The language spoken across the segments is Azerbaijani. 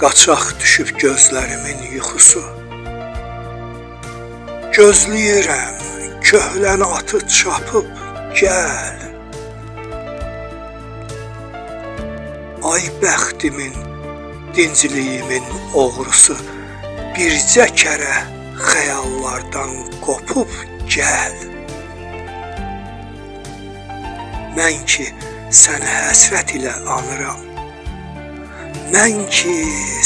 Qaçaq düşüb gözlərimin yuxusu. Gözləyirəm, köhləni atıb çapıb gəl. Ay bəxtimin, dincliyimin oğrusu, bircə kərə xəyallardan qopub gəl. Mən ki səni həsrət ilə anıram. Mən ki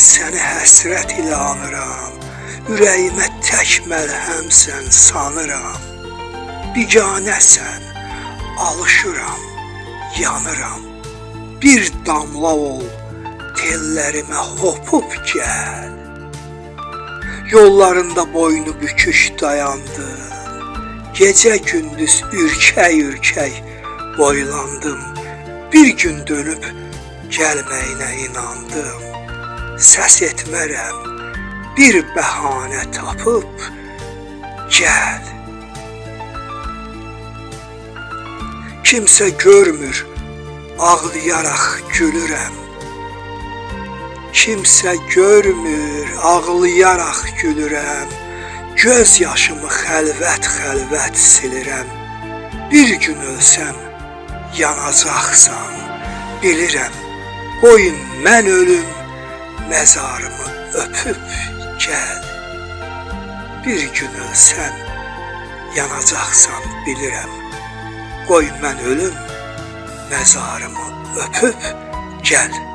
səni həsrət ilə anıram. Ürəyimə tək məlhəmsən sanıram. Biganəsən, alışıram, yanıram. Bir damla ol, tellərimə hopub gəl. Yollarında boynu bükük dayandım. Gecə gündüz ürkək-ürkək boylandım. Bir gün dönüb gəlməyinə inandım. Səs etmərəm, bir bəhanə tapıb gəl. Kimsə görmür, ağlayaraq gülürəm. Kimsə görmür, ağlayaraq gülürəm. Göz yaşımı xəlvət-xəlvət silirəm. Bir gün ölsəm, yanacaqsan, bilirəm. Qoyun mən ölüm, məzarımı öpüb gəl. Bir gün ölsəm, yanacaqsan, bilirəm. Qoy mən ölüm, məzarımı öpüb gəl.